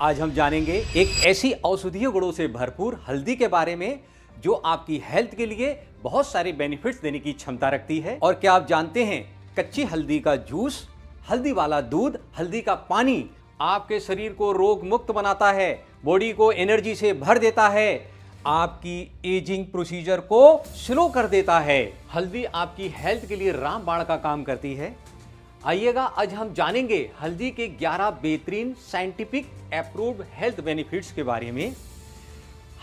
आज हम जानेंगे एक ऐसी औषधीय गुणों से भरपूर हल्दी के बारे में जो आपकी हेल्थ के लिए बहुत सारे बेनिफिट्स देने की क्षमता रखती है। और क्या आप जानते हैं कच्ची हल्दी का जूस, हल्दी वाला दूध, हल्दी का पानी आपके शरीर को रोग मुक्त बनाता है, बॉडी को एनर्जी से भर देता है, आपकी एजिंग प्रोसीजर को स्लो कर देता है। हल्दी आपकी हेल्थ के लिए रामबाण का काम करती है। आइएगा आज हम जानेंगे हल्दी के 11 बेहतरीन साइंटिफिक अप्रूव्ड हेल्थ बेनिफिट्स के बारे में।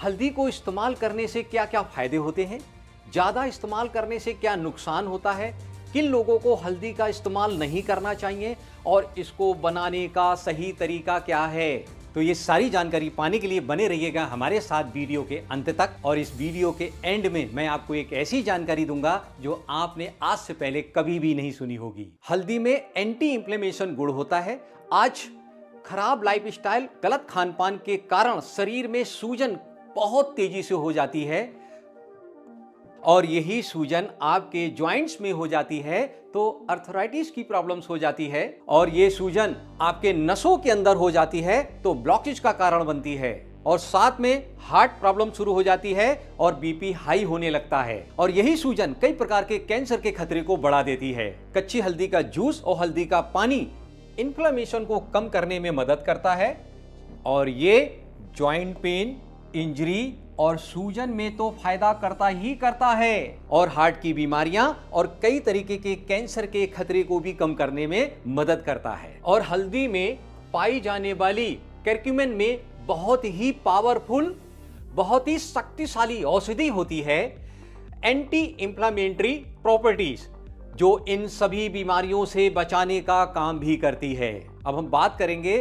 हल्दी को इस्तेमाल करने से क्या क्या फायदे होते हैं, ज्यादा इस्तेमाल करने से क्या नुकसान होता है, किन लोगों को हल्दी का इस्तेमाल नहीं करना चाहिए और इसको बनाने का सही तरीका क्या है। तो ये सारी जानकारी पाने के लिए बने रहिएगा हमारे साथ वीडियो के अंत तक। और इस वीडियो के एंड में मैं आपको एक ऐसी जानकारी दूंगा जो आपने आज से पहले कभी भी नहीं सुनी होगी। हल्दी में एंटी इंफ्लेमेशन गुण होता है। आज खराब लाइफस्टाइल, गलत खान-पान के कारण शरीर में सूजन बहुत तेजी से हो जाती है और यही सूजन आपके जॉइंट्स में हो जाती है तो अर्थराइटिस की प्रॉब्लम्स हो जाती है और ये सूजन आपके नसों के अंदर हो जाती है तो ब्लॉकेज का कारण बनती है और साथ में हार्ट प्रॉब्लम शुरू हो जाती है और बीपी हाई होने लगता है और यही सूजन कई प्रकार के कैंसर के खतरे को बढ़ा देती है। कच्ची हल्दी का जूस और हल्दी का पानी इन्फ्लेमेशन को कम करने में मदद करता है और ये जॉइंट पेन, इंजरी और सूजन में तो फायदा करता ही करता है और हार्ट की बीमारियां और कई तरीके के कैंसर के खतरे को भी कम करने में मदद करता है। और हल्दी में पाई जाने वाली करक्यूमिन में बहुत ही पावरफुल, बहुत ही शक्तिशाली औषधि होती है, एंटी इंफ्लेमेटरी प्रॉपर्टीज जो इन सभी बीमारियों से बचाने का काम भी करती है। अब हम बात करेंगे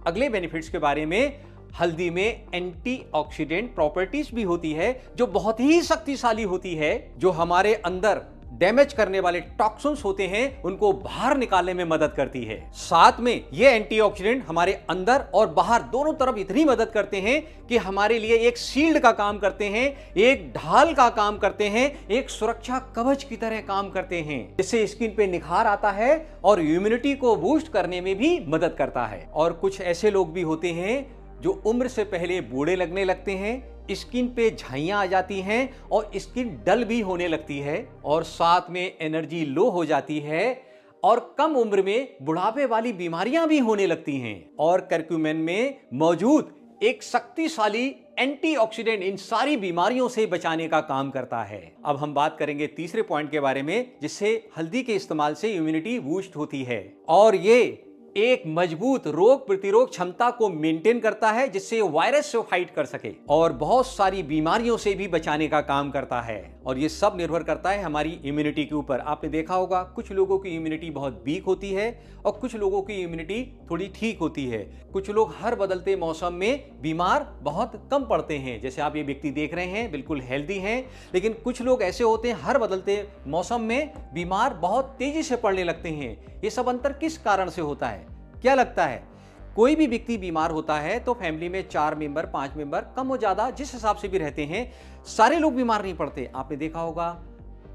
अगले बेनिफिट्स के बारे में। हल्दी में एंटीऑक्सीडेंट प्रॉपर्टीज भी होती है जो बहुत ही शक्तिशाली होती है, जो हमारे अंदर डैमेज करने वाले टॉक्सिन्स होते हैं उनको बाहर निकालने में मदद करती है। साथ में ये एंटीऑक्सीडेंट हमारे अंदर और बाहर दोनों तरफ इतनी मदद करते हैं कि हमारे लिए एक शील्ड का काम करते हैं, एक ढाल का काम करते हैं, एक सुरक्षा कवच की तरह काम करते हैं, जिससे स्किन पे निखार आता है और इम्यूनिटी को बूस्ट करने में भी मदद करता है। और कुछ ऐसे लोग भी होते हैं जो उम्र से पहले बूढ़े लगने लगते हैं, स्किन पे झाइयां आ जाती हैं और स्किन डल भी होने लगती है और साथ में एनर्जी लो हो जाती है और कम उम्र में बुढ़ापे वाली बीमारियां भी होने लगती हैं। और करक्यूमिन में मौजूद एक शक्तिशाली एंटीऑक्सीडेंट इन सारी बीमारियों से बचाने का काम करता है। अब हम बात करेंगे तीसरे पॉइंट के बारे में, जिससे हल्दी के इस्तेमाल से इम्यूनिटी बूस्ट होती है और ये एक मजबूत रोग प्रतिरोध क्षमता को मेंटेन करता है, जिससे वायरस से फाइट कर सके और बहुत सारी बीमारियों से भी बचाने का काम करता है। और ये सब निर्भर करता है हमारी इम्यूनिटी के ऊपर। आपने देखा होगा कुछ लोगों की इम्यूनिटी बहुत वीक होती है और कुछ लोगों की इम्यूनिटी थोड़ी ठीक होती है। कुछ लोग हर बदलते मौसम में बीमार बहुत कम पड़ते हैं, जैसे आप ये व्यक्ति देख रहे हैं बिल्कुल हेल्दी हैं, लेकिन कुछ लोग ऐसे होते हैं हर बदलते मौसम में बीमार बहुत तेजी से पड़ने लगते हैं। ये सब अंतर किस कारण से होता है, क्या लगता है? कोई भी व्यक्ति बीमार होता है तो फैमिली में 4 मेंबर, 5 मेंबर, कम हो ज्यादा जिस हिसाब से भी रहते हैं, सारे लोग बीमार नहीं पड़ते। आपने देखा होगा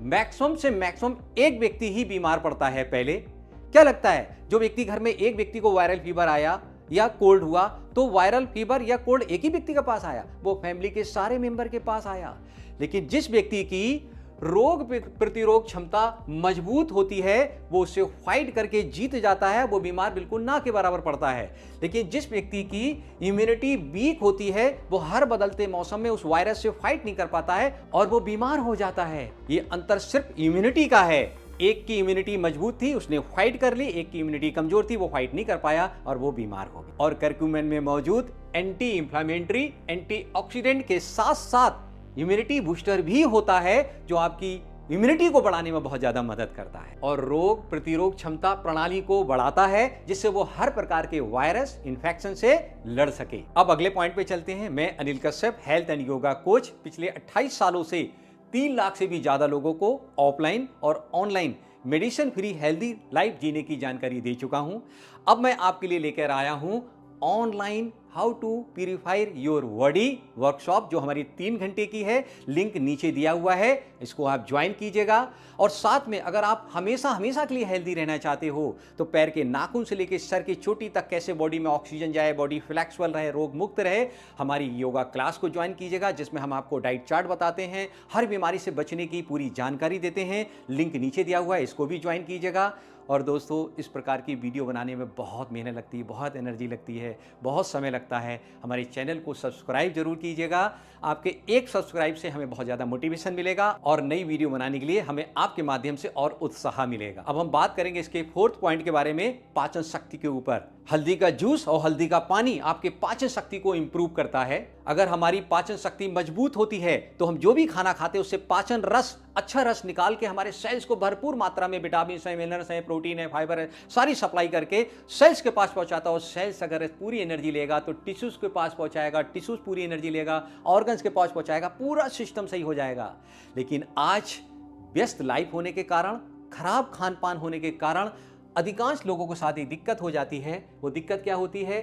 मैक्सिमम से मैक्सिमम एक व्यक्ति ही बीमार पड़ता है पहले। क्या लगता है, जो व्यक्ति घर में एक व्यक्ति को वायरल फीवर आया या कोल्ड हुआ तो वायरल फीवर या कोल्ड एक ही व्यक्ति के पास आया, वो फैमिली के सारे मेंबर के पास आया। लेकिन जिस व्यक्ति की रोग प्रतिरोध क्षमता मजबूत होती है वो उससे फाइट करके जीत जाता है, वो बीमार बिल्कुल ना के बराबर पड़ता है। लेकिन जिस व्यक्ति की इम्यूनिटी वीक होती है वो हर बदलते मौसम में उस वायरस से फाइट नहीं कर पाता है और वो बीमार हो जाता है। ये अंतर सिर्फ इम्यूनिटी का है। एक की इम्यूनिटी मजबूत थी, उसने फाइट कर ली, एक की इम्यूनिटी कमजोर थी, वो फाइट नहीं कर पाया और वो बीमार हो गया। और करक्यूमिन में मौजूद एंटी इंफ्लेमेटरी, एंटीऑक्सीडेंट के साथ साथ इम्यूनिटी बूस्टर भी होता है जो आपकी इम्यूनिटी को बढ़ाने में बहुत ज्यादा मदद करता है और रोग प्रतिरोध क्षमता प्रणाली को बढ़ाता है, जिससे वो हर प्रकार के वायरस इन्फेक्शन से लड़ सके। अब अगले पॉइंट पे चलते हैं। मैं Anil Kashyap, health and yoga coach, पिछले 28 सालों से 3 लाख से भी ज्यादा लोगों को ऑफलाइन और online medicine free healthy life जीने की जानकारी दे चुका हूं। अब मैं आपके लिए लेकर आया हूं online how to purifier your body workshop, जो हमारी 3 घंटे की है, लिंक नीचे दिया हुआ है, इसको आप ज्वाइन कीजिएगा। और साथ में अगर आप हमेशा हमेशा के लिए हेल्दी रहना चाहते हो तो पैर के नाखून से लेकर सर की चोटी तक कैसे बॉडी में ऑक्सीजन जाए, बॉडी फ्लेक्सिबल रहे, रोग मुक्त रहे, हमारी योगा क्लास को ज्वाइन कीजिएगा, जिसमें हम आपको डाइट चार्ट बताते हैं, हर बीमारी से बचने की पूरी जानकारी देते हैं। लिंक नीचे दिया हुआ है, इसको भी ज्वाइन कीजिएगा। और दोस्तों, इस प्रकार की वीडियो बनाने में बहुत मेहनत लगती है, बहुत एनर्जी लगती है, बहुत समय लगता है। हमारे चैनल को सब्सक्राइब जरूर कीजिएगा। आपके एक सब्सक्राइब से हमें बहुत ज़्यादा मोटिवेशन मिलेगा और नई वीडियो बनाने के लिए हमें आपके माध्यम से और उत्साह मिलेगा। अब हम बात करेंगे इसके 4th पॉइंट के बारे में, पाचन शक्ति के ऊपर। हल्दी का जूस और हल्दी का पानी आपके पाचन शक्ति को इंप्रूव करता है। अगर हमारी पाचन शक्ति मजबूत होती है तो हम जो भी खाना खाते हैं उससे पाचन रस, अच्छा रस निकाल के हमारे सेल्स को भरपूर मात्रा में विटामिन है, मिनरल्स है, प्रोटीन है, फाइबर है, सारी सप्लाई करके सेल्स के पास पहुंचाता है। सेल्स अगर पूरी एनर्जी लेगा तो टिश्यूज के पास पहुंचाएगा, टिश्यूज पूरी एनर्जी लेगा, ऑर्गन्स के पास पहुंचाएगा, पूरा सिस्टम सही हो जाएगा। लेकिन आज व्यस्त लाइफ होने के कारण, खराब खान पान होने के कारण अधिकांश लोगों के साथ एक दिक्कत हो जाती है। वो दिक्कत क्या होती है?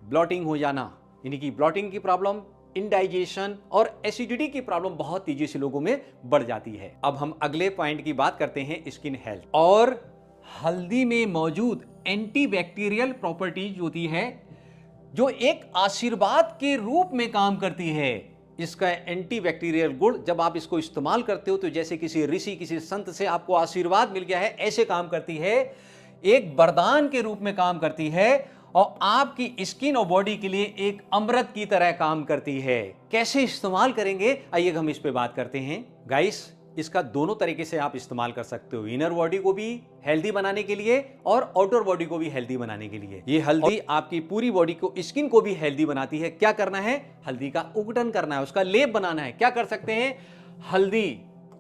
ब्लॉटिंग हो जाना, यानी कि ब्लॉटिंग की प्रॉब्लम, इंडाइजेशन और एसिडिटी की प्रॉब्लम बहुत तेजी से लोगों में बढ़ जाती है। अब हम अगले पॉइंट की बात करते हैं, स्किन हेल्थ। और हल्दी में मौजूद एंटीबैक्टीरियल प्रॉपर्टीज होती है जो एक आशीर्वाद के रूप में काम करती है। इसका एंटीबैक्टीरियल गुण, जब आप इसको इस्तेमाल करते हो तो जैसे किसी ऋषि, किसी संत से आपको आशीर्वाद मिल गया है, ऐसे काम करती है, एक वरदान के रूप में काम करती है और आपकी स्किन और बॉडी के लिए एक अमृत की तरह काम करती है। कैसे इस्तेमाल करेंगे, आइए हम इस पे बात करते हैं। गाइस, इसका दोनों तरीके से आप इस्तेमाल कर सकते हो, इनर बॉडी को भी हेल्दी बनाने के लिए और आउटर बॉडी को भी हेल्दी बनाने के लिए। ये हल्दी आपकी पूरी बॉडी को, स्किन को भी हेल्दी बनाती है। क्या करना है? हल्दी का उगटन करना है, उसका लेप बनाना है। क्या कर सकते हैं? हल्दी,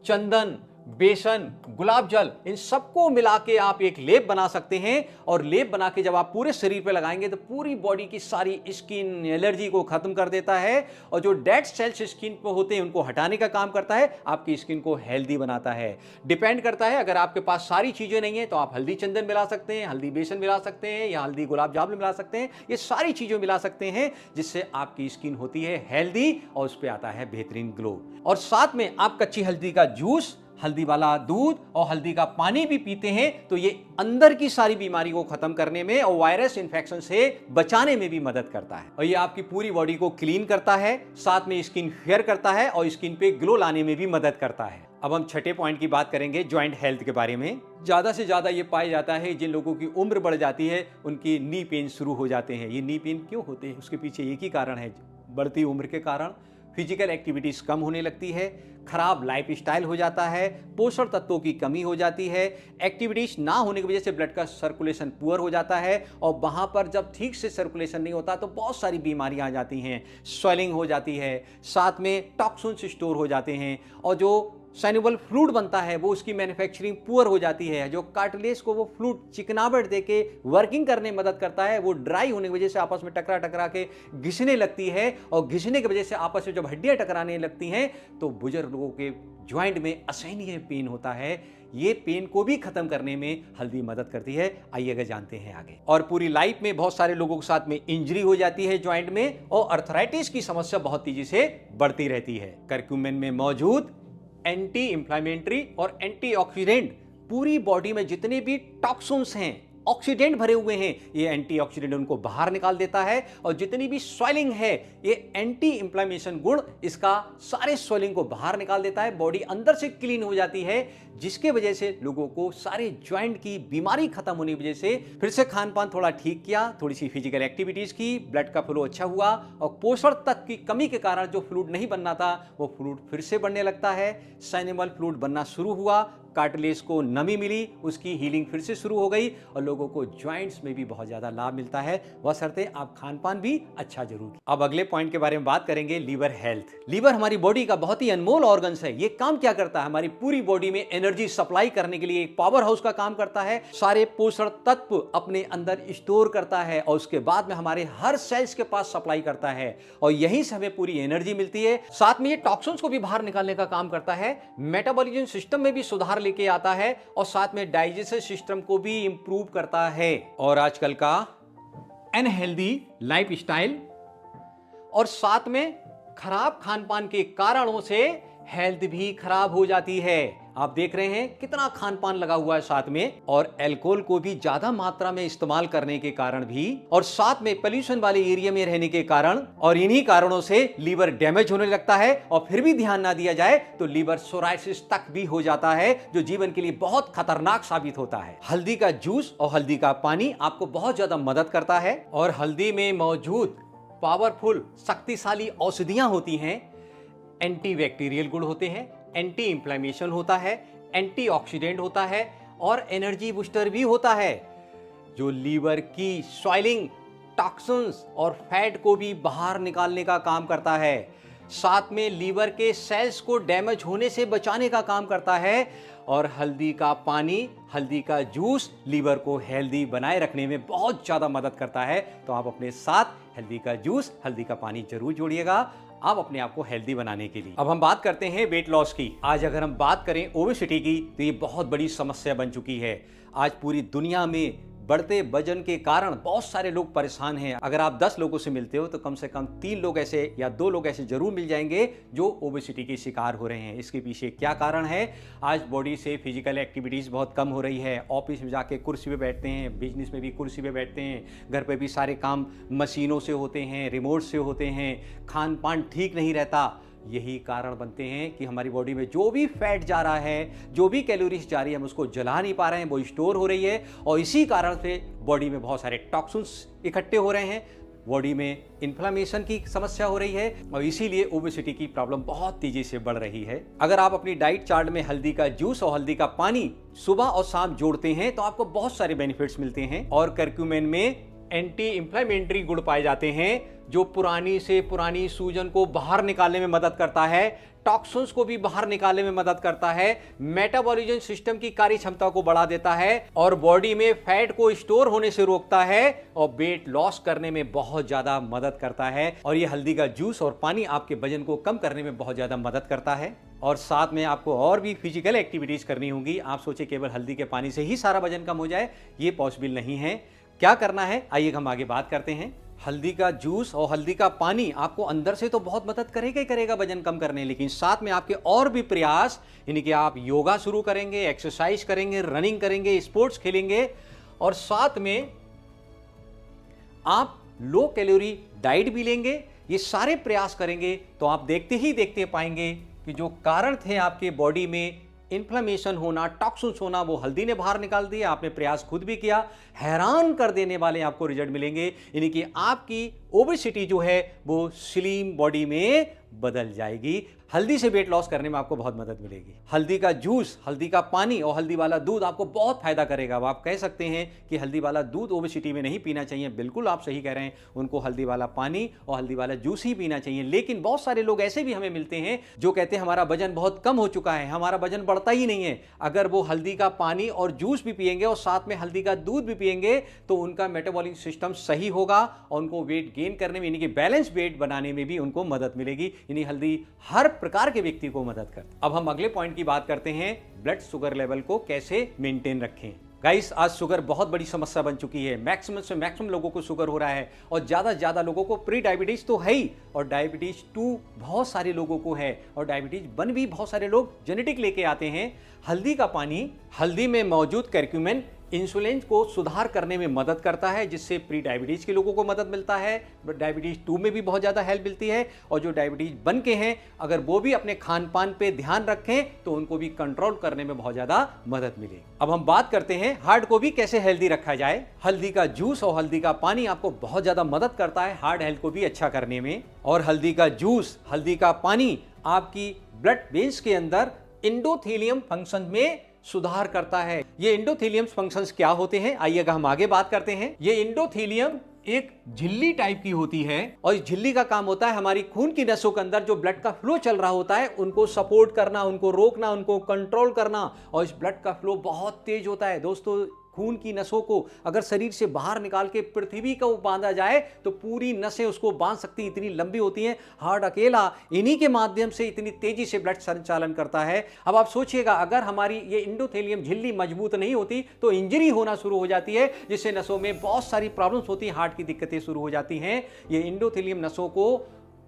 चंदन, बेसन, गुलाब जल, इन सबको मिला के आप एक लेप बना सकते हैं। और लेप बना के जब आप पूरे शरीर पे लगाएंगे तो पूरी बॉडी की सारी स्किन एलर्जी को खत्म कर देता है और जो डेड सेल्स स्किन पे होते हैं उनको हटाने का काम करता है, आपकी स्किन को हेल्दी बनाता है। डिपेंड करता है, अगर आपके पास सारी चीजें नहीं है तो आप हल्दी चंदन मिला सकते हैं, हल्दी बेसन मिला सकते हैं, या हल्दी गुलाब जामुन मिला सकते हैं। ये सारी चीजें मिला सकते हैं जिससे आपकी स्किन होती है हेल्दी और उस पर आता है बेहतरीन ग्लो। और साथ में आप कच्ची हल्दी का जूस, हल्दी वाला दूध और हल्दी का पानी भी पीते हैं तो ये अंदर की सारी बीमारी को खत्म करने में और वायरस इन्फेक्शन से बचाने में भी मदद करता है। और ये आपकी पूरी बॉडी को क्लीन करता है, साथ में स्किन फेयर करता है और स्किन पे ग्लो लाने में भी मदद करता है। अब हम 6ठे पॉइंट की बात करेंगे, जॉइंट हेल्थ के बारे में। ज्यादा से ज्यादा ये पाया जाता है जिन लोगों की उम्र बढ़ जाती है उनकी नी पेन शुरू हो जाते हैं। ये नी पेन क्यों होते हैं? उसके पीछे एक ही कारण है, बढ़ती उम्र के कारण फिजिकल एक्टिविटीज कम होने लगती है, खराब लाइफस्टाइल हो जाता है, पोषण तत्वों की कमी हो जाती है, एक्टिविटीज ना होने की वजह से ब्लड का सर्कुलेशन पुअर हो जाता है और वहां पर जब ठीक से सर्कुलेशन नहीं होता तो बहुत सारी बीमारियां आ जाती हैं, स्वेलिंग हो जाती है, साथ में टॉक्सिन्स स्टोर हो जाते हैं और जो सैनुबल फ्लूइड बनता है वो उसकी मैन्युफैक्चरिंग पुअर हो जाती है। जो कार्टिलेज को वो फ्लूइड चिकनावट देके वर्किंग करने में मदद करता है, वो ड्राई होने की वजह से आपस में टकरा टकरा के घिसने लगती है और घिसने की वजह से आपस में जब हड्डियां टकराने लगती हैं तो बुजुर्ग लोगों के ज्वाइंट में असहनीय पेन होता है। ये पेन को भी खत्म करने में हल्दी मदद करती है। आइए अगर जानते हैं आगे। और पूरी लाइफ में बहुत सारे लोगों के साथ में इंजरी हो जाती है ज्वाइंट में और अर्थराइटिस की समस्या बहुत तेजी से बढ़ती रहती है। करक्यूमिन में मौजूद एंटी इंफ्लेमेटरी और एंटीऑक्सीडेंट पूरी बॉडी में जितने भी टॉक्सिन्स हैं, ऑक्सीडेंट भरे हुए हैं, ये एंटीऑक्सीडेंट उनको बाहर निकाल देता है और जितनी भी स्वेलिंग है ये एंटी इंफ्लेमेशन गुण इसका सारे स्वेलिंग को बाहर निकाल देता है। बॉडी अंदर से क्लीन हो जाती है जिसके वजह से लोगों को सारे ज्वाइंट की बीमारी खत्म होने की वजह से फिर से खान पान थोड़ा ठीक किया, थोड़ी सी फिजिकल एक्टिविटीज की, ब्लड का फ्लो अच्छा हुआ और पोषण तत्व की कमी के कारण जो फ्लूइड नहीं बनना था वो फ्लूइड फिर से बनने लगता है, साइनेबल फ्लूइड बनना शुरू हुआ, कार्टिलेज को नमी मिली, उसकी हीलिंग फिर से शुरू हो गई और लोगों को ज्वाइंट्स में भी बहुत ज्यादा लाभ मिलता है, बशर्ते आप खान पान भी अच्छा जरूर। अब अगले पॉइंट के बारे में बात करेंगे, लीवर हेल्थ। लीवर हमारी बॉडी का बहुत ही अनमोल ऑर्गन्स है। ये काम क्या करता है? हमारी पूरी बॉडी में एनर्जी सप्लाई करने के लिए एक पावर हाउस का काम करता है। सारे पोषण तत्व अपने अंदर स्टोर करता है और उसके बाद में हमारे हर सेल्स के पास सप्लाई करता है और यहीं से हमें पूरी एनर्जी मिलती है। साथ में ये टॉक्सिन्स को भी बाहर निकालने का काम करता है, मेटाबॉलिज्म सिस्टम में भी सुधार लेके आता है और साथ में डाइजेस्टिव सिस्टम को भी इंप्रूव करता है। और आजकल का अनहेल्दी लाइफस्टाइल और साथ में खराब खान पान के कारणों से हेल्थ भी खराब हो जाती है। आप देख रहे हैं कितना खान पान लगा हुआ है साथ में, और अल्कोहल को भी ज्यादा मात्रा में इस्तेमाल करने के कारण भी, और साथ में पोल्यूशन वाले एरिया में रहने के कारण, और इन्हीं कारणों से लीवर डैमेज होने लगता है। और फिर भी ध्यान ना दिया जाए तो लीवर सोराइसिस तक भी हो जाता है, जो जीवन के लिए बहुत खतरनाक साबित होता है। हल्दी का जूस और हल्दी का पानी आपको बहुत ज्यादा मदद करता है, और हल्दी में मौजूद पावरफुल शक्तिशाली औषधियां होती हैं, एंटीबैक्टीरियल गुण होते हैं, एंटी इंफ्लेमेशन होता है, एंटीऑक्सीडेंट होता है और एनर्जी बूस्टर भी होता है, जो लीवर की स्वेलिंग, टॉक्सिन्स और फैट को भी बाहर निकालने का काम करता है। साथ में लीवर के सेल्स को डैमेज होने से बचाने का काम करता है। और हल्दी का पानी, हल्दी का जूस लीवर को हेल्दी बनाए रखने में बहुत ज्यादा मदद करता है। तो आप अपने साथ हल्दी का जूस, हल्दी का पानी जरूर जोड़िएगा, आप अपने आप को हेल्दी बनाने के लिए। अब हम बात करते हैं वेट लॉस की। आज अगर हम बात करें ओबेसिटी की तो ये बहुत बड़ी समस्या बन चुकी है। आज पूरी दुनिया में बढ़ते वजन के कारण बहुत सारे लोग परेशान हैं। अगर आप 10 लोगों से मिलते हो तो कम से कम 3 लोग ऐसे या 2 लोग ऐसे जरूर मिल जाएंगे जो ओबेसिटी के शिकार हो रहे हैं। इसके पीछे क्या कारण है? आज बॉडी से फिजिकल एक्टिविटीज बहुत कम हो रही है। ऑफिस में जाके कुर्सी पे बैठते हैं, बिजनेस में भी कुर्सी पे बैठते हैं, घर पे भी सारे काम मशीनों से होते हैं, रिमोट से होते हैं, खान पान ठीक नहीं रहता। यही कारण बनते हैं कि हमारी बॉडी में जो भी फैट जा रहा है, जो भी कैलोरीज जा रही है, हम उसको जला नहीं पा रहे हैं, वो स्टोर हो रही है, और इसी कारण से बॉडी में बहुत सारे टॉक्सिन्स इकट्ठे हो रहे हैं, बॉडी में इन्फ्लेमेशन की समस्या हो रही है, और इसीलिए ओबेसिटी की प्रॉब्लम बहुत तेजी से बढ़ रही है। अगर आप अपनी डाइट चार्ट में हल्दी का जूस और हल्दी का पानी सुबह और शाम जोड़ते हैं तो आपको बहुत सारे बेनिफिट्स मिलते हैं। और करक्यूमिन में एंटी इंफ्लेमेटरी गुण पाए जाते हैं, जो पुरानी से पुरानी सूजन को बाहर निकालने में मदद करता है, टॉक्सिन्स को भी बाहर निकालने में मदद करता है, मेटाबॉलिज्म सिस्टम की कार्य क्षमता को बढ़ा देता है, और बॉडी में फैट को स्टोर होने से रोकता है, और वेट लॉस करने में बहुत ज्यादा मदद करता है। और ये हल्दी का जूस और पानी आपके वजन को कम करने में बहुत ज्यादा मदद करता है। और साथ में आपको और भी फिजिकल एक्टिविटीज करनी होगी। आप सोचे केवल हल्दी के पानी से ही सारा वजन कम हो जाए, ये पॉसिबल नहीं है। क्या करना है आइए हम आगे बात करते हैं। हल्दी का जूस और हल्दी का पानी आपको अंदर से तो बहुत मदद करेगा ही करेगा वजन कम करने, लेकिन साथ में आपके और भी प्रयास, यानी कि आप योगा शुरू करेंगे, एक्सरसाइज करेंगे, रनिंग करेंगे, स्पोर्ट्स खेलेंगे, और साथ में आप लो कैलोरी डाइट भी लेंगे, ये सारे प्रयास करेंगे तो आप देखते ही देखते पाएंगे कि जो कारण थे आपके बॉडी में इन्फ्लेमेशन होना, टॉक्सिन्स होना, वो हल्दी ने बाहर निकाल दिया। आपने प्रयास खुद भी किया, हैरान कर देने वाले आपको रिजल्ट मिलेंगे। यानी कि आपकी ओबेसिटी जो है वो स्लिम बॉडी में बदल जाएगी। हल्दी से वेट लॉस करने में आपको बहुत मदद मिलेगी। हल्दी का जूस, हल्दी का पानी और हल्दी वाला दूध आपको बहुत फायदा करेगा। अब आप कह सकते हैं कि हल्दी वाला दूध ओबेसिटी में नहीं पीना चाहिए, बिल्कुल आप सही कह रहे हैं, उनको हल्दी वाला पानी और हल्दी वाला जूस ही पीना चाहिए। लेकिन बहुत सारे लोग ऐसे भी हमें मिलते हैं जो कहते हैं हमारा वजन बहुत कम हो चुका है, हमारा वजन बढ़ता ही नहीं है। अगर वो हल्दी का पानी और जूस भी पिएंगे और साथ में हल्दी का दूध भी पिएंगे तो उनका मेटाबॉलिक सिस्टम सही होगा और उनको वेट गेन करने में, यानी कि बैलेंस वेट बनाने में भी उनको मदद मिलेगी। यानी हल्दी हर प्रकार के व्यक्ति को मदद करती है। अब हम अगले पॉइंट की बात करते हैं, ब्लड शुगर लेवल को कैसे मेंटेन रखें। गाइस, आज शुगर बहुत बड़ी समस्या बन चुकी है। मैक्सिमम से मैक्सिमम लोगों को शुगर हो रहा है, और ज्यादा से ज्यादा लोगों को प्री डायबिटीज तो है ही, और डायबिटीज 2 बहुत सारे लोगों को है, और डायबिटीज 1 भी बहुत सारे लोग जेनेटिक लेके आते हैं। हल्दी का पानी, हल्दी में मौजूद करक्यूमिन इंसुलिन को सुधार करने में मदद करता है, जिससे प्री डायबिटीज के लोगों को मदद मिलता है। डायबिटीज 2 में भी बहुत ज़्यादा हेल्प मिलती है, और जो डायबिटीज 1 के हैं अगर वो भी अपने खान पान पे ध्यान रखें तो उनको भी कंट्रोल करने में बहुत ज़्यादा मदद मिलेगी। अब हम बात करते हैं हार्ट को भी कैसे हेल्दी रखा जाए। हल्दी का जूस और हल्दी का पानी आपको बहुत ज़्यादा मदद करता है हार्ट हेल्थ को भी अच्छा करने में। और हल्दी का जूस, हल्दी का पानी आपकी ब्लड वेन्स के अंदर एंडोथेलियम फंक्शन में सुधार करता है। ये एंडोथेलियम फंक्शंस क्या होते हैं आइए हम आगे बात करते हैं। ये एंडोथेलियम एक झिल्ली टाइप की होती है, और इस झिल्ली का काम होता है हमारी खून की नसों के अंदर जो ब्लड का फ्लो चल रहा होता है उनको सपोर्ट करना, उनको रोकना, उनको कंट्रोल करना, और इस ब्लड का फ्लो बहुत तेज होता है। दोस्तों, खून की नसों को अगर शरीर से बाहर निकाल के पृथ्वी को बांधा जाए तो पूरी नसें उसको बांध सकती, इतनी लंबी होती हैं। हार्ट अकेला इन्हीं के माध्यम से इतनी तेजी से ब्लड संचालन करता है। अब आप सोचिएगा, अगर हमारी ये एंडोथेलियम झिल्ली मजबूत नहीं होती तो इंजरी होना शुरू हो जाती है, जिससे नसों में बहुत सारी प्रॉब्लम्स होती हैं, हार्ट की दिक्कतें शुरू हो जाती हैं। ये एंडोथेलियम नसों को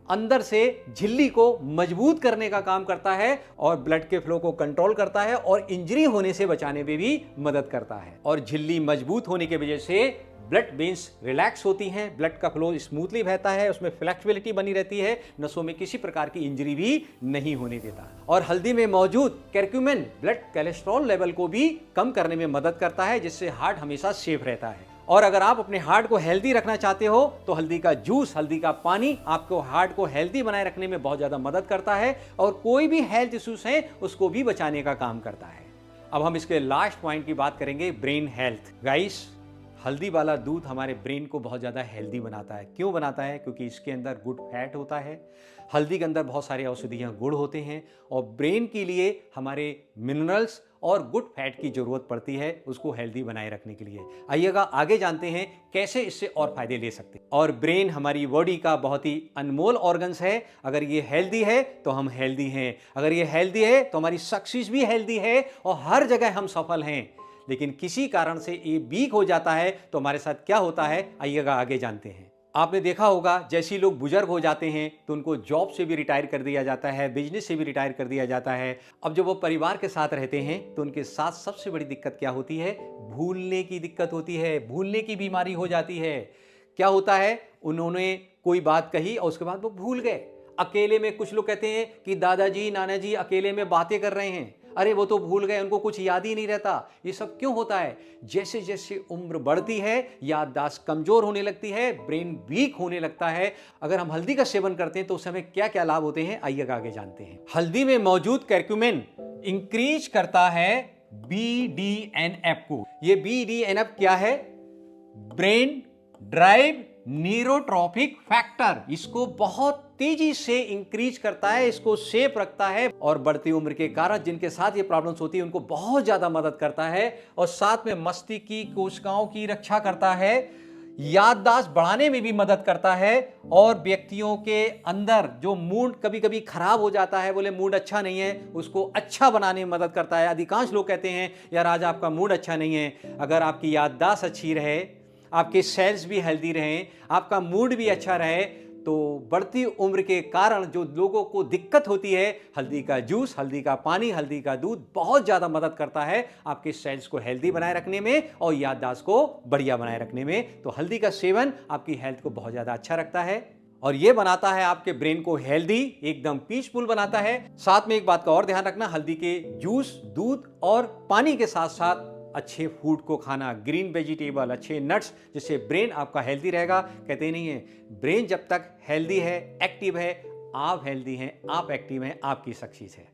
अंदर से झिल्ली को मजबूत करने का काम करता है और ब्लड के फ्लो को कंट्रोल करता है और इंजरी होने से बचाने में भी मदद करता है। और झिल्ली मजबूत होने की वजह से ब्लड वेन्स रिलैक्स होती हैं, ब्लड का फ्लो स्मूथली बहता है, उसमें फ्लेक्सिबिलिटी बनी रहती है, नसों में किसी प्रकार की इंजरी भी नहीं होने देता। और हल्दी में मौजूद करक्यूमिन ब्लड कोलेस्ट्रॉल लेवल को भी कम करने में मदद करता है, जिससे हार्ट हमेशा सेफ रहता है। और अगर आप अपने हार्ट को हेल्दी रखना चाहते हो तो हल्दी का जूस, हल्दी का पानी आपको हार्ट को हेल्दी बनाए रखने में बहुत ज्यादा मदद करता है और कोई भी हेल्थ इश्यूज हैं उसको भी बचाने का काम करता है। अब हम इसके लास्ट पॉइंट की बात करेंगे, ब्रेन हेल्थ। गाइस, हल्दी वाला दूध हमारे ब्रेन को बहुत ज़्यादा हेल्दी बनाता है। क्यों बनाता है? क्योंकि इसके अंदर गुड फैट होता है। हल्दी के अंदर बहुत सारे औषधीय गुण होते हैं और ब्रेन के लिए हमारे मिनरल्स और गुड फैट की ज़रूरत पड़ती है उसको हेल्दी बनाए रखने के लिए। आइएगा आगे जानते हैं कैसे इससे और फायदे ले सकते हैं। और ब्रेन हमारी बॉडी का बहुत ही अनमोल ऑर्गन्स है। अगर ये हेल्दी है तो हम हेल्दी हैं, अगर ये हेल्दी है तो हमारी सक्सेस भी हेल्दी है और हर जगह हम सफल हैं। लेकिन किसी कारण से ये वीक हो जाता है तो हमारे साथ क्या होता है, आइएगा आगे जानते हैं। आपने देखा होगा, जैसे लोग बुजुर्ग हो जाते हैं तो उनको जॉब से भी रिटायर कर दिया जाता है, बिजनेस से भी रिटायर कर दिया जाता है। अब जब वो परिवार के साथ रहते हैं तो उनके साथ सबसे बड़ी दिक्कत क्या होती है? भूलने की दिक्कत होती है, भूलने की बीमारी हो जाती है। क्या होता है, उन्होंने कोई बात कही और उसके बाद वो भूल गए। अकेले में कुछ लोग कहते हैं कि दादाजी नानाजी अकेले में बातें कर रहे हैं, अरे वो तो भूल गए, उनको कुछ याद ही नहीं रहता। ये सब क्यों होता है? जैसे जैसे उम्र बढ़ती है याददाश्त कमजोर होने लगती है, ब्रेन वीक होने लगता है। अगर हम हल्दी का सेवन करते हैं तो उस समय क्या क्या लाभ होते हैं, आइए आगे जानते हैं। हल्दी में मौजूद करक्यूमिन इंक्रीज करता है BDNF को। ये BDNF क्या है? Brain drive neurotrophic factor. इसको बहुत तेजी से इंक्रीज करता है, इसको सेफ रखता है और बढ़ती उम्र के कारण जिनके साथ ये प्रॉब्लम्स होती है उनको बहुत ज्यादा मदद करता है। और साथ में मस्तिष्क की कोशिकाओं की रक्षा करता है, याददाश्त बढ़ाने में भी मदद करता है और व्यक्तियों के अंदर जो मूड कभी कभी खराब हो जाता है, बोले मूड अच्छा नहीं है, उसको अच्छा बनाने में मदद करता है। अधिकांश लोग कहते हैं यार आज आपका मूड अच्छा नहीं है। अगर आपकी याददाश्त अच्छी रहे, आपके सेल्स भी हेल्दी रहें, आपका मूड भी अच्छा रहे, तो बढ़ती उम्र के कारण जो लोगों को दिक्कत होती है, हल्दी का जूस, हल्दी का पानी, हल्दी का दूध बहुत ज़्यादा मदद करता है आपके सेल्स को हेल्दी बनाए रखने में और याददाश्त को बढ़िया बनाए रखने में। तो हल्दी का सेवन आपकी हेल्थ को बहुत ज़्यादा अच्छा रखता है और ये बनाता है आपके ब्रेन को हेल्दी, एकदम पीसफुल बनाता है। साथ में एक बात का और ध्यान रखना, हल्दी के जूस, दूध और पानी के साथ साथ अच्छे फूड को खाना, ग्रीन वेजिटेबल, अच्छे नट्स, जिससे ब्रेन आपका हेल्दी रहेगा। कहते नहीं है, ब्रेन जब तक हेल्दी है, एक्टिव है, आप हेल्दी हैं, आप एक्टिव हैं, आपकी सक्सेस है।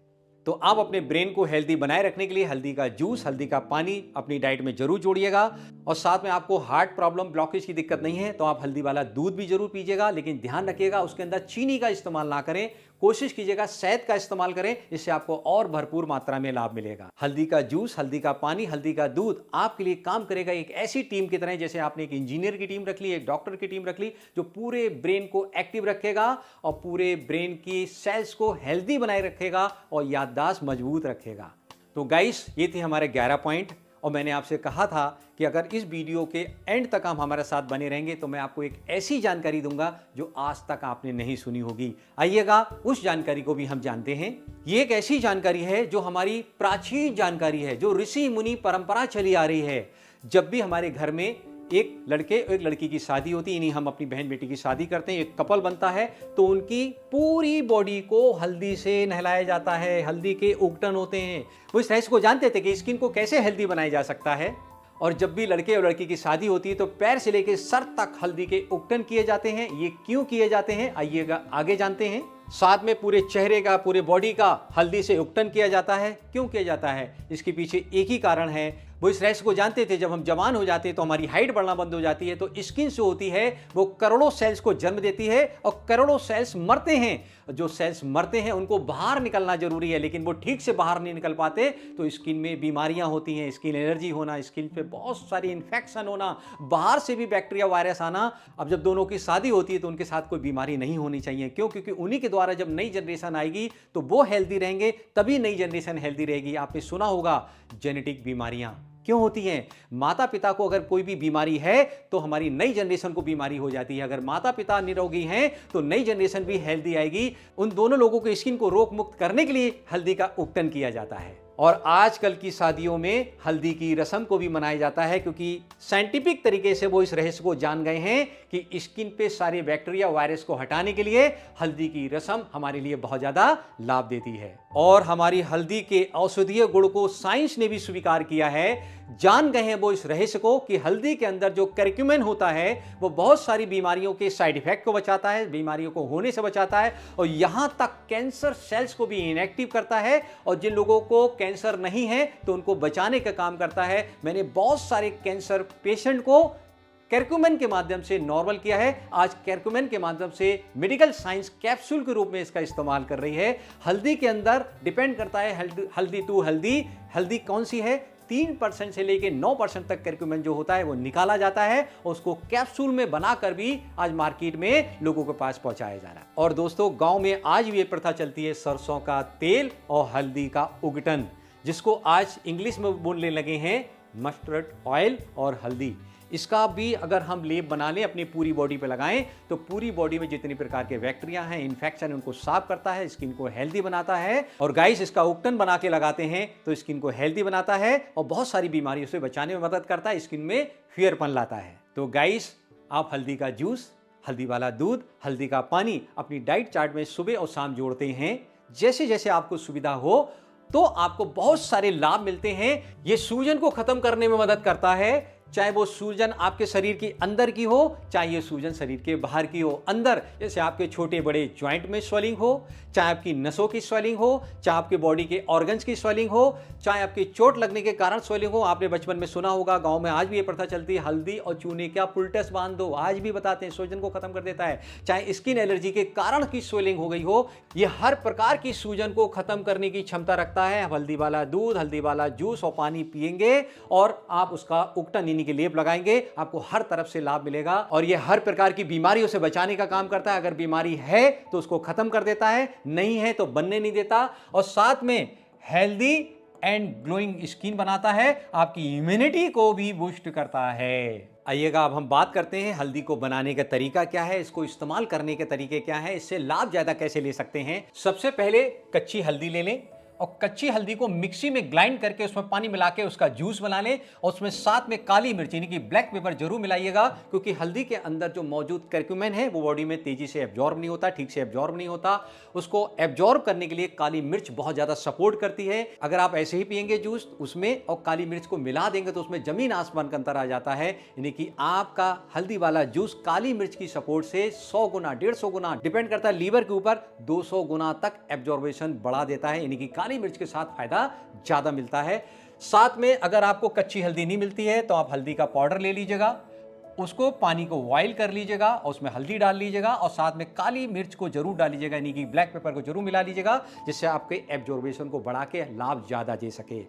तो आप अपने ब्रेन को हेल्दी बनाए रखने के लिए हल्दी का जूस, हल्दी का पानी अपनी डाइट में जरूर जोड़िएगा। और साथ में आपको हार्ट प्रॉब्लम, ब्लॉकेज की दिक्कत नहीं है तो आप हल्दी वाला दूध भी जरूर पीजिएगा, लेकिन ध्यान रखिएगा उसके अंदर चीनी का इस्तेमाल ना करें, कोशिश कीजिएगा शहद का इस्तेमाल करें, इससे आपको और भरपूर मात्रा में लाभ मिलेगा। हल्दी का जूस, हल्दी का पानी, हल्दी का दूध आपके लिए काम करेगा एक ऐसी टीम की तरह, जैसे आपने एक इंजीनियर की टीम रख ली, एक डॉक्टर की टीम रख ली, जो पूरे ब्रेन को एक्टिव रखेगा और पूरे ब्रेन की सेल्स को हेल्दी बनाए रखेगा और याददाश्त मजबूत रखेगा। तो गाइस, ये थे हमारे 11 पॉइंट और मैंने आपसे कहा था कि अगर इस वीडियो के एंड तक आप हमारे साथ बने रहेंगे तो मैं आपको एक ऐसी जानकारी दूंगा जो आज तक आपने नहीं सुनी होगी। आइएगा उस जानकारी को भी हम जानते हैं। ये एक ऐसी जानकारी है जो हमारी प्राचीन जानकारी है, जो ऋषि मुनि परंपरा चली आ रही है। जब भी हमारे घर में एक लड़के और एक लड़की की शादी होती है, यानी हम अपनी बहन बेटी की शादी करते हैं, एक कपल बनता है, तो उनकी पूरी बॉडी को हल्दी से नहलाया जाता है। हल्दी के उगटन होते हैं। वो इस रहस्य को जानते थे कि स्किन को कैसे हेल्दी बनाया जा सकता है। और जब भी लड़के और लड़की की शादी होती है तो पैर से लेकर सर तक हल्दी के उगटन किए जाते हैं। ये क्यों किए जाते हैं, आइएगा आगे जानते हैं। साथ में पूरे चेहरे का, पूरे बॉडी का हल्दी से उगटन किया जाता है। क्यों किया जाता है? इसके पीछे एक ही कारण है, वो इस रहस्य को जानते थे, जब हम जवान हो जाते हैं तो हमारी हाइट बढ़ना बंद हो जाती है, तो स्किन जो होती है वो करोड़ों सेल्स को जन्म देती है और करोड़ों सेल्स मरते हैं। जो सेल्स मरते हैं उनको बाहर निकलना जरूरी है, लेकिन वो ठीक से बाहर नहीं निकल पाते तो स्किन में बीमारियां होती हैं, स्किन एलर्जी होना, स्किन पे बहुत सारी इन्फेक्शन होना, बाहर से भी बैक्टीरिया वायरस आना। अब जब दोनों की शादी होती है तो उनके साथ कोई बीमारी नहीं होनी चाहिए। क्यों? क्योंकि उन्हीं के द्वारा जब नई जनरेशन आएगी तो वो हेल्दी रहेंगे, तभी नई जनरेशन हेल्दी रहेगी। आपने सुना होगा जेनेटिक बीमारियां क्यों होती हैं? माता पिता को अगर कोई भी बीमारी है तो हमारी नई जनरेशन को बीमारी हो जाती है। अगर माता पिता निरोगी हैं तो नई जनरेशन भी हेल्दी आएगी। उन दोनों लोगों के स्किन को रोग मुक्त करने के लिए हल्दी का उपटन किया जाता है। और आजकल की शादियों में हल्दी की रस्म को भी मनाया जाता है, क्योंकि साइंटिफिक तरीके से वो इस रहस्य को जान गए हैं कि स्किन पे सारे बैक्टीरिया वायरस को हटाने के लिए हल्दी की रस्म हमारे लिए बहुत ज्यादा लाभ देती है। और हमारी हल्दी के औषधीय गुण को साइंस ने भी स्वीकार किया है। जान गए हैं वो इस रहस्य को कि हल्दी के अंदर जो करक्यूमिन होता है वो बहुत सारी बीमारियों के साइड इफेक्ट को बचाता है, बीमारियों को होने से बचाता है, और यहां तक कैंसर सेल्स को भी इनएक्टिव करता है। और जिन लोगों को कैंसर नहीं है तो उनको बचाने का काम करता है। मैंने बहुत सारे कैंसर पेशेंट को करक्यूमिन के माध्यम से नॉर्मल किया है। आज करक्यूमिन के माध्यम से मेडिकल साइंस कैप्सूल के रूप में इसका इस्तेमाल कर रही है। हल्दी के अंदर डिपेंड करता है हल्दी टू हल्दी कौन सी है, 3% से लेकर 9% तक करक्यूमिन जो होता है वो निकाला जाता है और उसको कैप्सूल में बनाकर भी आज मार्केट में लोगों के पास पहुंचाया जा रहा है। और दोस्तों, गांव में आज भी ये प्रथा चलती है सरसों का तेल और हल्दी का उगटन, जिसको आज इंग्लिश में बोलने लगे हैं मस्टर्ड ऑयल और हल्दी। इसका भी अगर हम लेप बना लें, अपनी पूरी बॉडी पे लगाएं, तो पूरी बॉडी में जितनी प्रकार के बैक्टीरिया हैं, इन्फेक्शन, उनको साफ करता है, स्किन को हेल्दी बनाता है। और गाइस, इसका उगटन बना के लगाते हैं तो स्किन को हेल्दी बनाता है और बहुत सारी बीमारियों से बचाने में मदद करता है, स्किन में फेयरपन लाता है। तो गाइस, आप हल्दी का जूस, हल्दी वाला दूध, हल्दी का पानी अपनी डाइट चार्ट में सुबह और शाम जोड़ते हैं। जैसे जैसे आपको सुविधा हो तो आपको बहुत सारे लाभ मिलते हैं। ये सूजन को खत्म करने में मदद करता है, चाहे वो सूजन आपके शरीर के अंदर की हो, चाहे ये सूजन शरीर के बाहर की हो। अंदर जैसे आपके छोटे बड़े जॉइंट में स्वेलिंग हो, चाहे आपकी नसों की स्वेलिंग हो, चाहे आपके बॉडी के ऑर्गन्स की स्वेलिंग हो, चाहे आपकी चोट लगने के कारण स्वेलिंग हो। आपने बचपन में सुना होगा, गांव में आज भी ये प्रथा चलती है, हल्दी और चूने का पुलटस बांध दो, आज भी बताते हैं, सूजन को खत्म कर देता है। चाहे स्किन एलर्जी के कारण की स्वेलिंग हो गई हो, ये हर प्रकार की सूजन को खत्म करने की क्षमता रखता है। हल्दी वाला दूध, हल्दी वाला जूस और पानी पिएंगे और आप उसका उगटन यानी कि लेप लगाएंगे, आपको हर तरफ से लाभ मिलेगा। और ये हर प्रकार की बीमारियों से बचाने का काम करता है। अगर बीमारी है तो उसको खत्म कर देता है, नहीं है तो बनने नहीं देता। और साथ में हेल्दी एंड ग्लोइंग स्किन बनाता है, आपकी इम्यूनिटी को भी बूस्ट करता है। आइएगा, अब हम बात करते हैं हल्दी को बनाने का तरीका क्या है, इसको इस्तेमाल करने के तरीके क्या है, इससे लाभ ज्यादा कैसे ले सकते हैं। सबसे पहले कच्ची हल्दी ले लें और कच्ची हल्दी को मिक्सी में ग्राइंड करके उसमें पानी मिला के उसका जूस बना लें। और उसमें साथ में काली मिर्च यानी कि ब्लैक पेपर जरूर मिलाइएगा, क्योंकि हल्दी के अंदर जो मौजूद करक्यूमिन है वो बॉडी में तेजी से एब्जॉर्ब नहीं होता, ठीक से एब्जॉर्ब नहीं होता। उसको एब्जॉर्ब करने के लिए काली मिर्च बहुत ज्यादा सपोर्ट करती है। अगर आप ऐसे ही पिएंगे जूस, उसमें और काली मिर्च को मिला देंगे तो उसमें जमीन आसमान का अंतर आ जाता है। यानी कि आपका हल्दी वाला जूस काली मिर्च की सपोर्ट से 100 गुना 150 गुना डिपेंड करता है लीवर के ऊपर, 200 गुना तक एब्जॉर्बेशन बढ़ा देता है। यानी कि काली मिर्च के साथ फायदा ज्यादा मिलता है। साथ में अगर आपको कच्ची हल्दी नहीं मिलती है तो आप हल्दी का पाउडर ले लीजिएगा, उसको पानी को बॉईल कर लीजिएगा और उसमें हल्दी डाल लीजिएगा और साथ में काली मिर्च को जरूर डाल लीजिएगा, यानी कि ब्लैक पेपर को जरूर मिला लीजिएगा, जिससे आपके एब्जॉर्बेशन को बढ़ा के लाभ ज्यादा दे सके।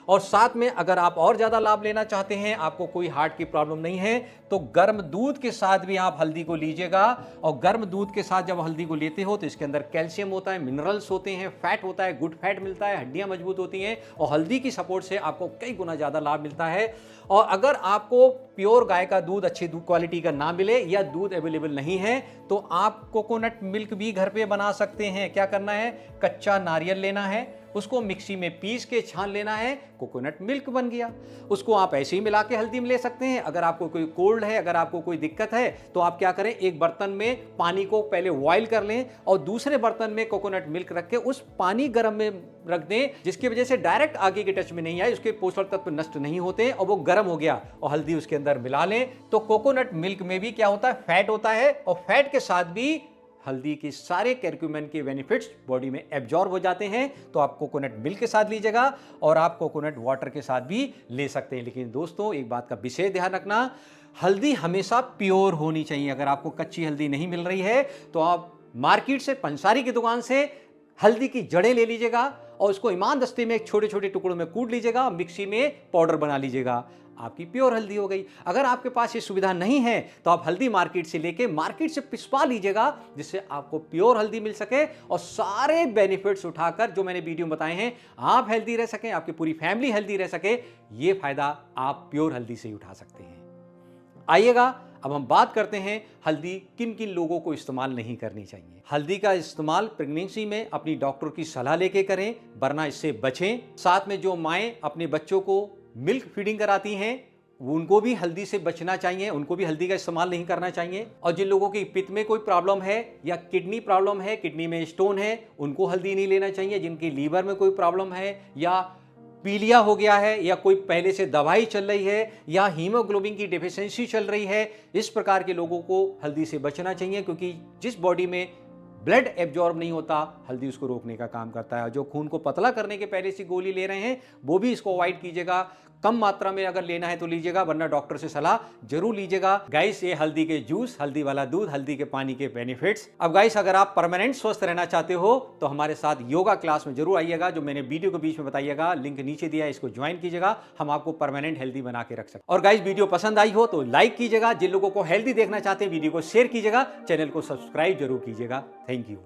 और साथ में अगर आप और ज्यादा लाभ लेना चाहते हैं, आपको कोई हार्ट की प्रॉब्लम नहीं है, तो गर्म दूध के साथ भी आप हल्दी को लीजिएगा। और गर्म दूध के साथ जब हल्दी को लेते हो तो इसके अंदर कैल्शियम होता है, मिनरल्स होते हैं, फैट होता है, गुड फैट मिलता है, हड्डियां मजबूत होती हैं और हल्दी की सपोर्ट से आपको कई गुना ज्यादा लाभ मिलता है। और अगर आपको प्योर गाय का दूध अच्छी दूध क्वालिटी का ना मिले या दूध अवेलेबल नहीं है तो आप कोकोनट मिल्क भी घर पे बना सकते हैं। क्या करना है, कच्चा नारियल लेना है, उसको मिक्सी में पीस के छान लेना है, कोकोनट मिल्क बन गया। उसको आप ऐसे ही मिला के हल्दी में ले सकते हैं। अगर आपको कोई कोल्ड है, अगर आपको कोई दिक्कत है तो आप क्या करें, एक बर्तन में पानी को पहले बॉईल कर लें और दूसरे बर्तन में कोकोनट मिल्क रख के उस पानी गर्म में रख दें, जिसकी वजह से डायरेक्ट आगे के टच में नहीं आए, उसके पोषक तत्व नष्ट नहीं होते और वो गर्म हो गया और हल्दी उसके अंदर मिला लें। तो कोकोनट मिल्क में भी क्या होता है, फैट होता है और फैट के साथ भी हल्दी के सारे करक्यूमिन के बेनिफिट्स बॉडी में एब्जॉर्ब हो जाते हैं। तो आप कोकोनट मिल्क के साथ लीजिएगा और आप कोकोनट वाटर के साथ भी ले सकते हैं। लेकिन दोस्तों एक बात का विशेष ध्यान रखना, हल्दी हमेशा प्योर होनी चाहिए। अगर आपको कच्ची हल्दी नहीं मिल रही है तो आप मार्केट से, पंसारी की दुकान से हल्दी की जड़ें ले लीजिएगा और उसको ईमानदस्ती में छोटे छोटे टुकड़ों में कूट लीजिएगा, मिक्सी में पाउडर बना लीजिएगा, आपकी प्योर हल्दी हो गई। अगर आपके पास ये सुविधा नहीं है तो आप हल्दी मार्केट से लेके मार्केट से पिसवा लीजिएगा, जिससे आपको प्योर हल्दी मिल सके और सारे बेनिफिट्स उठाकर जो मैंने वीडियो में बताए हैं, आप हेल्दी रह सकें, आपकी पूरी फैमिली हेल्दी रह सके। ये फायदा आप प्योर हल्दी से ही उठा सकते हैं। आइएगा अब हम बात करते हैं हल्दी किन किन लोगों को इस्तेमाल नहीं करनी चाहिए। हल्दी का इस्तेमाल प्रेगनेंसी में अपनी डॉक्टर की सलाह लेके करें, वरना इससे बचें। साथ में जो माएं अपने बच्चों को मिल्क फीडिंग कराती हैं, उनको भी हल्दी से बचना चाहिए, उनको भी हल्दी का इस्तेमाल नहीं करना चाहिए। और जिन लोगों की पित्त में कोई प्रॉब्लम है या किडनी प्रॉब्लम है, किडनी में स्टोन है, उनको हल्दी नहीं लेना चाहिए। जिनकी लीवर में कोई प्रॉब्लम है या पीलिया हो गया है या कोई पहले से दवाई चल रही है या हीमोग्लोबिन की डेफिशिएंसी चल रही है, इस प्रकार के लोगों को हल्दी से बचना चाहिए। क्योंकि जिस बॉडी में ब्लड एब्जॉर्ब नहीं होता, हल्दी उसको रोकने का काम करता है। जो खून को पतला करने के पहले से गोली ले रहे हैं वो भी इसको अवॉइड कीजिएगा। कम मात्रा में अगर लेना है तो लीजिएगा, वरना डॉक्टर से सलाह जरूर लीजिएगा। गाइस ये हल्दी के जूस, हल्दी वाला दूध, हल्दी के पानी के बेनिफिट्स। अब गाइस अगर आप परमानेंट स्वस्थ रहना चाहते हो तो हमारे साथ योगा क्लास में जरूर आइएगा, जो मैंने वीडियो के बीच में बताइएगा, लिंक नीचे दिया है, इसको ज्वाइन कीजिएगा। हम आपको परमानेंट हेल्दी बना के रख सकते हैं। और गाइस वीडियो पसंद आई हो तो लाइक कीजिएगा, जिन लोगों को हेल्दी देखना चाहते हैं वीडियो को शेयर कीजिएगा, चैनल को सब्सक्राइब जरूर कीजिएगा। Thank you.